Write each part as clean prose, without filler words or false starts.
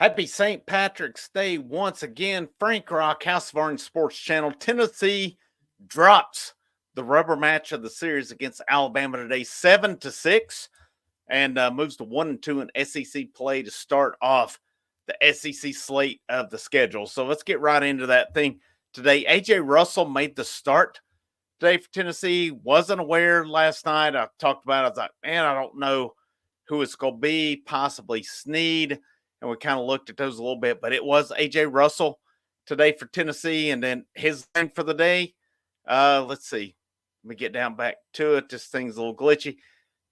Happy St. Patrick's Day once again. Frank Rock, House of Orange Sports Channel. Tennessee drops the rubber match of the series against Alabama today, 7-6, and moves to 1-2 in SEC play to start off the SEC slate of the schedule. So let's get right into that thing today. AJ Russell made the start today for Tennessee. Wasn't aware last night. I talked about it. I was like, man, I don't know who it's going to be. Possibly Sneed. And we kind of looked at those a little bit, but it was AJ Russell today for Tennessee. And then his thing for the day, let's see. Let me get down back to it. This thing's a little glitchy.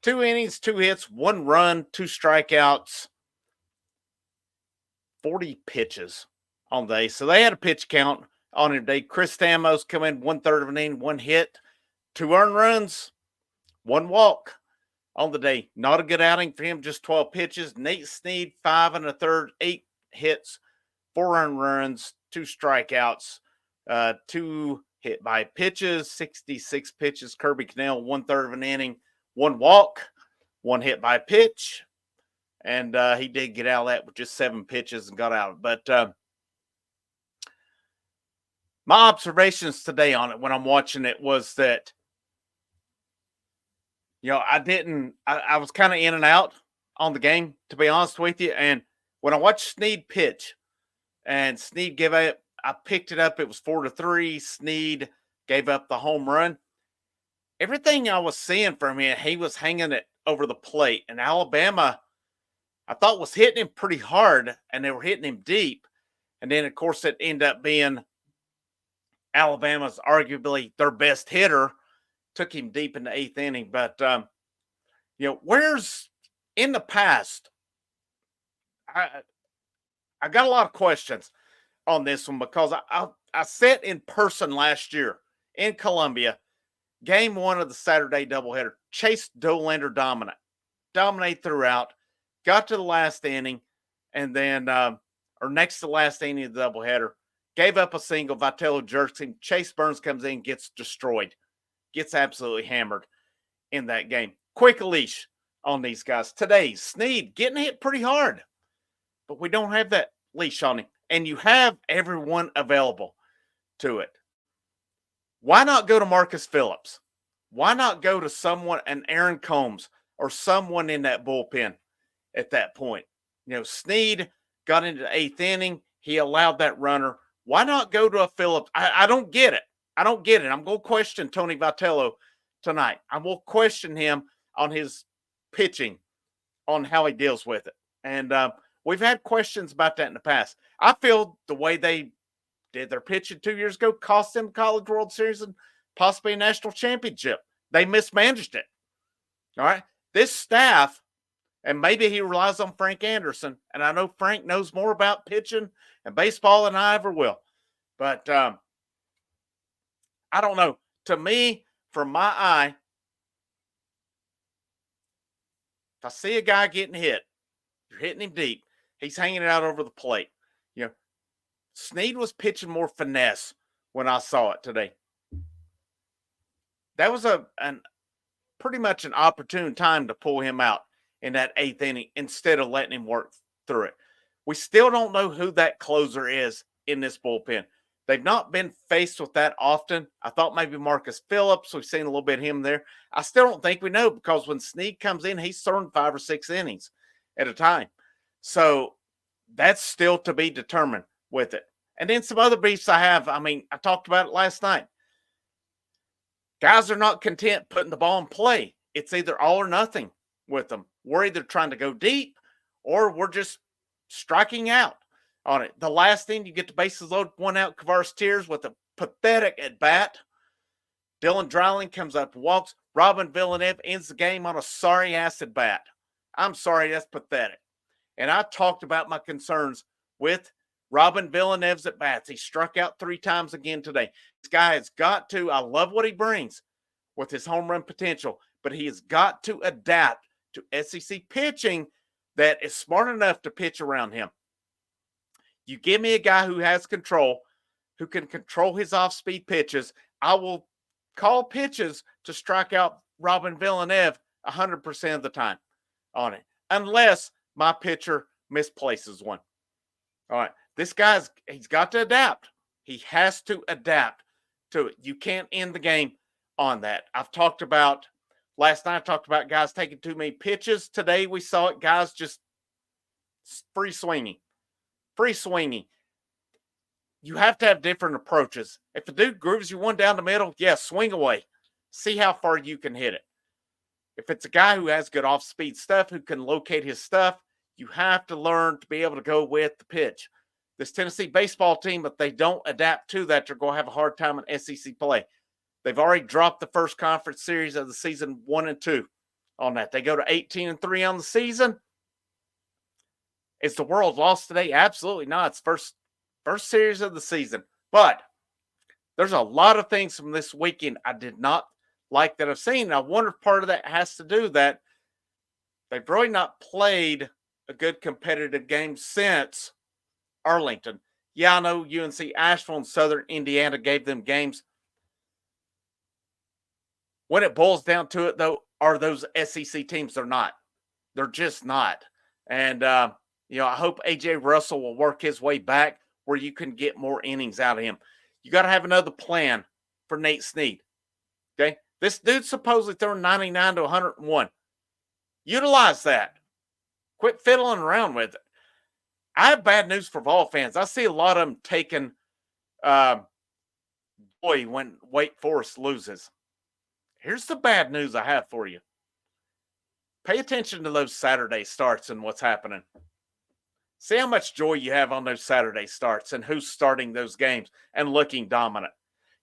2 innings, 2 hits, 1 run, 2 strikeouts, 40 pitches on the day. So they had a pitch count on him today. Chris Stamos come in 1/3 of an inning, 1 hit, 2 earned runs, 1 walk on the day. Not a good outing for him, just 12 pitches. Nate Snead, 5 1/3, 8 hits, 4 earned runs, 2 strikeouts, 2 hit by pitches, 66 pitches. Kirby Cannell, 1/3 of an inning, 1 walk, 1 hit by pitch. And he did get out of that with just 7 pitches and got out. But my observations today on it when I'm watching it was that, I was kind of in and out on the game, to be honest with you. And when I watched Snead pitch and Snead gave up, I picked it up. It was 4-3. Snead gave up the home run. Everything I was seeing from him, he was hanging it over the plate. And Alabama, I thought, was hitting him pretty hard, and they were hitting him deep. And then, of course, it ended up being Alabama's arguably their best hitter. Took him deep in the 8th inning. But, where's in the past, I got a lot of questions on this one because I sat in person last year in Columbia, game 1 of the Saturday doubleheader. Chase Dollander dominate throughout, got to the last inning, and then, or next to the last inning of the doubleheader, gave up a single. Vitello jerks him. Chase Burns comes in, gets destroyed. Gets absolutely hammered in that game. Quick leash on these guys. Today, Snead getting hit pretty hard, but we don't have that leash on him. And you have everyone available to it. Why not go to Marcus Phillips? Why not go to someone, an Aaron Combs, or someone in that bullpen at that point? Snead got into the 8th inning. He allowed that runner. Why not go to a Phillips? I don't get it. I'm going to question Tony Vitello tonight. I will question him on his pitching, on how he deals with it. And we've had questions about that in the past. I feel the way they did their pitching 2 years ago cost them College World Series and possibly a national championship. They mismanaged it. All right. This staff, and maybe he relies on Frank Anderson, and I know Frank knows more about pitching and baseball than I ever will. But I don't know. To me, from my eye, if I see a guy getting hit, you're hitting him deep, he's hanging it out over the plate. Snead was pitching more finesse when I saw it today. That was pretty much an opportune time to pull him out in that 8th inning instead of letting him work through it. We still don't know who that closer is in this bullpen. They've not been faced with that often. I thought maybe Marcus Phillips. We've seen a little bit of him there. I still don't think we know because when Snead comes in, he's throwing 5 or 6 innings at a time. So that's still to be determined with it. And then some other beefs I have. I talked about it last night. Guys are not content putting the ball in play. It's either all or nothing with them. We're either trying to go deep or we're just striking out on it. The last thing, you get the bases loaded, 1 out, Kavares Tears with a pathetic at bat. Dylan Dreiling comes up and walks. Robin Villeneuve ends the game on a sorry ass at bat. I'm sorry, that's pathetic. And I talked about my concerns with Robin Villeneuve's at bats. He struck out 3 times again today. This guy has got to, I love what he brings with his home run potential, but he has got to adapt to SEC pitching that is smart enough to pitch around him. You give me a guy who has control, who can control his off-speed pitches, I will call pitches to strike out Robin Villeneuve 100% of the time on it, unless my pitcher misplaces one. All right. He's got to adapt. He has to adapt to it. You can't end the game on that. Last night I talked about guys taking too many pitches. Today we saw it, guys just free swinging. Free swinging. You have to have different approaches. If a dude grooves you one down the middle, yeah, swing away. See how far you can hit it. If it's a guy who has good off-speed stuff, who can locate his stuff, you have to learn to be able to go with the pitch. This Tennessee baseball team, if they don't adapt to that, they're going to have a hard time in SEC play. They've already dropped the first conference series of the season 1-2 on that. They go to 18-3 on the season. Is the world lost today? Absolutely not. It's first series of the season. But there's a lot of things from this weekend I did not like that I've seen. And I wonder if part of that has to do that they've really not played a good competitive game since Arlington. Yeah, I know UNC Asheville and Southern Indiana gave them games. When it boils down to it, though, are those SEC teams? They're not. They're just not. And, I hope A.J. Russell will work his way back where you can get more innings out of him. You got to have another plan for Nate Snead. Okay? This dude's supposedly throwing 99 to 101. Utilize that. Quit fiddling around with it. I have bad news for Vol fans. I see a lot of them taking joy when Wake Forest loses. Here's the bad news I have for you. Pay attention to those Saturday starts and what's happening. See how much joy you have on those Saturday starts and who's starting those games and looking dominant.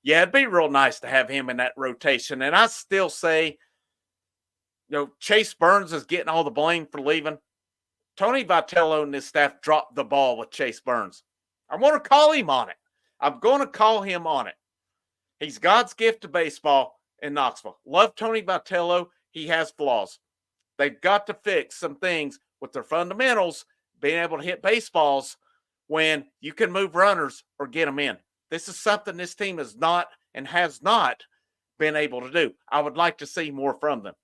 Yeah, it'd be real nice to have him in that rotation. And I still say, Chase Burns is getting all the blame for leaving. Tony Vitello and his staff dropped the ball with Chase Burns. I want to call him on it. I'm going to call him on it. He's God's gift to baseball in Knoxville. Love Tony Vitello. He has flaws. They've got to fix some things with their fundamentals, being able to hit baseballs when you can move runners or get them in. This is something this team is not and has not been able to do. I would like to see more from them.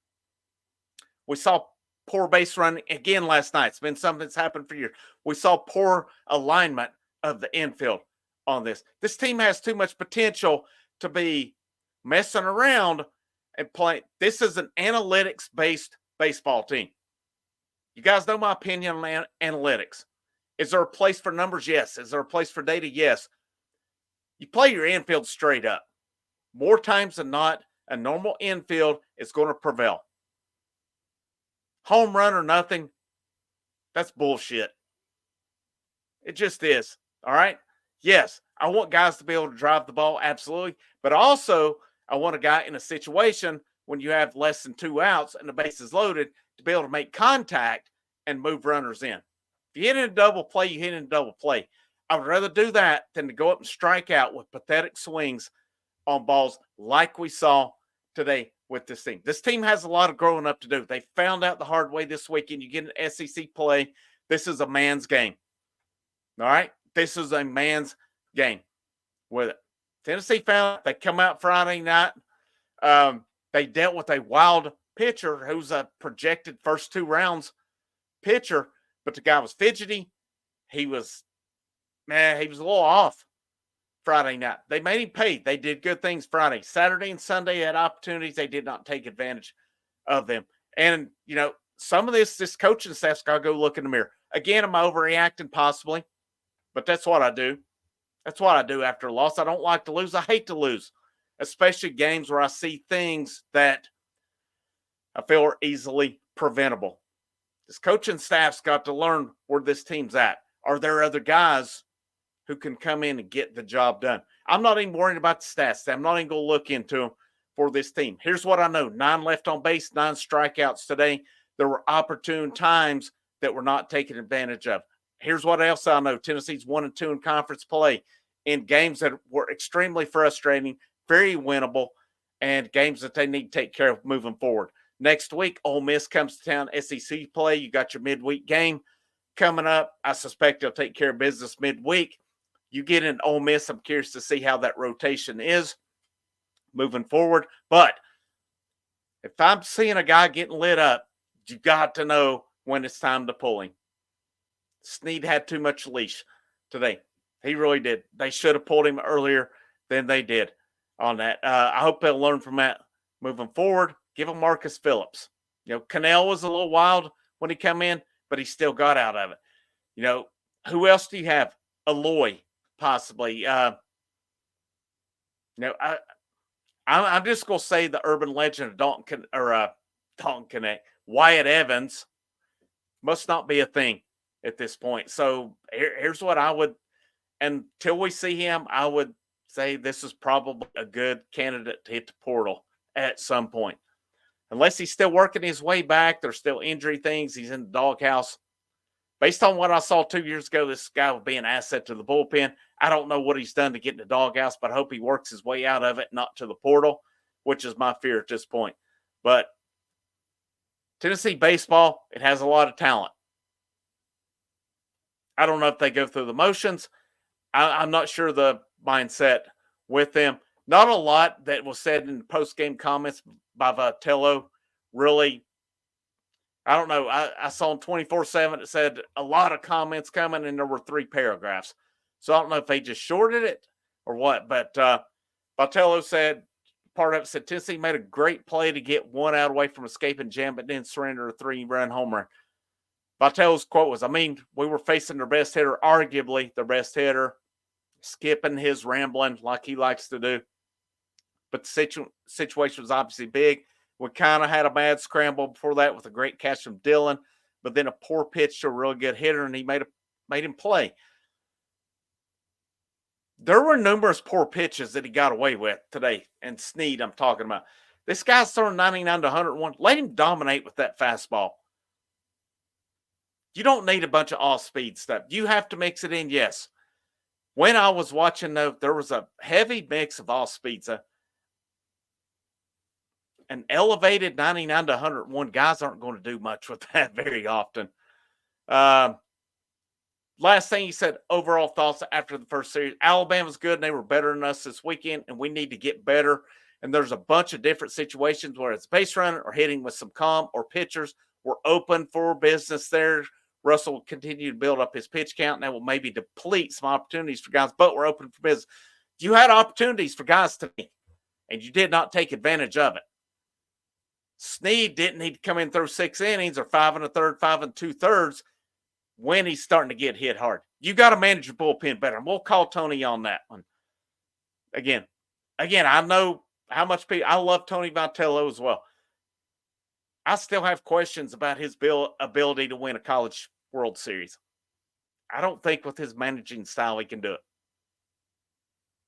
We saw poor base running again last night. It's been something that's happened for years. We saw poor alignment of the infield on this. This team has too much potential to be messing around and playing. This is an analytics-based baseball team. You guys know my opinion on analytics. Is there a place for numbers? Yes. Is there a place for data? Yes. You play your infield straight up. More times than not, a normal infield is going to prevail. Home run or nothing, that's bullshit. It just is. All right? Yes, I want guys to be able to drive the ball, absolutely. But also, I want a guy in a situation when you have less than 2 outs and the base is loaded to be able to make contact and move runners in. If you hit in a double play, you hit in a double play. I would rather do that than to go up and strike out with pathetic swings on balls like we saw today with this team. This team has a lot of growing up to do. They found out the hard way this weekend. You get an SEC play. This is a man's game. All right? This is a man's game with it. Tennessee found they come out Friday night. They dealt with a wild pitcher who's a projected first 2 rounds pitcher, but the guy was fidgety. He was a little off Friday night. They made him pay. They did good things Friday. Saturday and Sunday had opportunities. They did not take advantage of them. And, some of this coaching staff's got to go look in the mirror. Again, am I overreacting? Possibly. But that's what I do. That's what I do after a loss. I don't like to lose. I hate to lose, especially games where I see things that I feel are easily preventable. This coaching staff's got to learn where this team's at. Are there other guys who can come in and get the job done? I'm not even worried about the stats. I'm not even going to look into them for this team. Here's what I know. 9 left on base, 9 strikeouts today. There were opportune times that were not taken advantage of. Here's what else I know. Tennessee's 1-2 in conference play in games that were extremely frustrating, very winnable, and games that they need to take care of moving forward. Next week, Ole Miss comes to town, SEC play. You got your midweek game coming up. I suspect they'll take care of business midweek. You get in Ole Miss, I'm curious to see how that rotation is moving forward. But if I'm seeing a guy getting lit up, you got to know when it's time to pull him. Snead had too much leash. today. He really did. They should have pulled him earlier than they did on that. I hope they'll learn from that moving forward. Give him Marcus Phillips. Cannell was a little wild when he come in, but he still got out of it. Who else do you have? Aloy, possibly. I'm just gonna say the urban legend of Dalton Connect, Wyatt Evans must not be a thing at this point. So here's what I would, until we see him, I would say this is probably a good candidate to hit the portal at some point. Unless he's still working his way back, there's still injury things. He's in the doghouse. Based on what I saw 2 years ago, this guy would be an asset to the bullpen. I don't know what he's done to get in the doghouse, but I hope he works his way out of it, not to the portal, which is my fear at this point. But Tennessee baseball, it has a lot of talent. I don't know if they go through the motions. I'm not sure the mindset with them. Not a lot that was said in the post-game comments by Vitello really. I don't know. I saw on 24/7 it said a lot of comments coming, and there were 3 paragraphs. So I don't know if they just shorted it or what. But Vitello said, part of it said, Tennessee made a great play to get 1 out away from escaping jam, but then surrender a 3-run homer. Vitello's quote was, we were facing their best hitter, arguably their best hitter, skipping his rambling like he likes to do. But the situation was obviously big. We kind of had a bad scramble before that with a great catch from Dillon, but then a poor pitch to a really good hitter, and he made him play. There were numerous poor pitches that he got away with today, and Snead I'm talking about. This guy's throwing 99 to 101. Let him dominate with that fastball. You don't need a bunch of off-speed stuff. You have to mix it in, yes. When I was watching, though, there was a heavy mix of off-speeds. An elevated 99 to 101, guys aren't going to do much with that very often. Last thing he said, overall thoughts after the first series. Alabama's good, and they were better than us this weekend, and we need to get better. And there's a bunch of different situations where it's base runner or hitting with some calm or pitchers. We're open for business there. Russell will continue to build up his pitch count, and that will maybe deplete some opportunities for guys, but we're open for business. You had opportunities for guys today, and you did not take advantage of it. Snead didn't need to come in through 6 innings or 5 1/3, 5 2/3 when he's starting to get hit hard. You got to manage your bullpen better, and we'll call Tony on that one. Again, I know how much people, I love Tony Vitello as well. I still have questions about his ability to win a college World Series. I don't think with his managing style he can do it.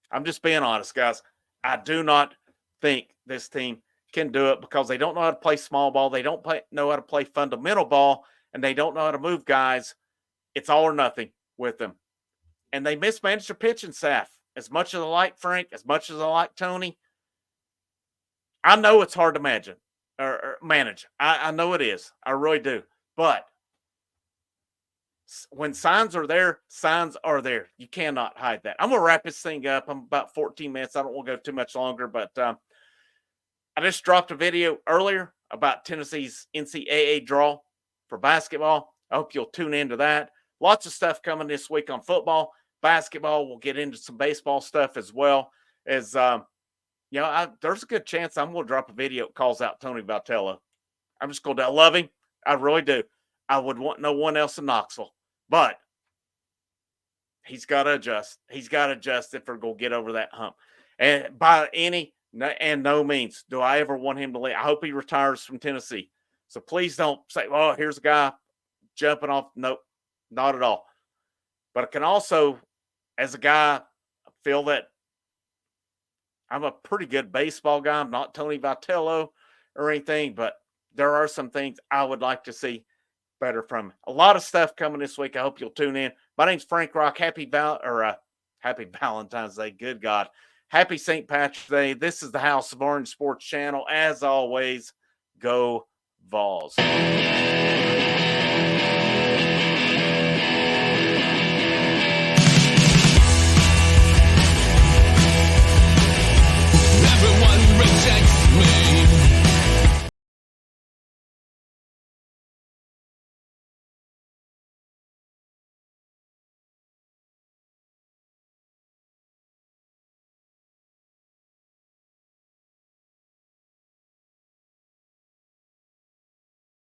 I'm just being honest, guys. I do not think this team can do it because they don't know how to play small ball. They don't know how to play fundamental ball, and they don't know how to move guys. It's all or nothing with them. And they mismanage their pitching staff. As much as I like Frank, as much as I like Tony, I know it's hard to manage. I know it is. I really do. But when signs are there, signs are there. You cannot hide that. I'm going to wrap this thing up. I'm about 14 minutes. I don't want to go too much longer, but I just dropped a video earlier about Tennessee's NCAA draw for basketball. I hope you'll tune into that. Lots of stuff coming this week on football. Basketball, we'll get into some baseball stuff as well. As there's a good chance I'm going to drop a video that calls out Tony Vitello. I'm just going to, I love him. I really do. I would want no one else in Knoxville. But he's got to adjust. He's got to adjust if we're going to get over that hump. And by no means do I ever want him to leave. I hope he retires from Tennessee. So please don't say, oh, here's a guy jumping off. Nope, not at all. But I can also, as a guy, feel that I'm a pretty good baseball guy. I'm not Tony Vitello or anything, but there are some things I would like to see better from him. A lot of stuff coming this week. I hope you'll tune in. My name's Frank Rock. Happy Valentine's Day. Good God. Happy St. Patrick's Day. This is the House of Orange Sports Channel. As always, go Vols.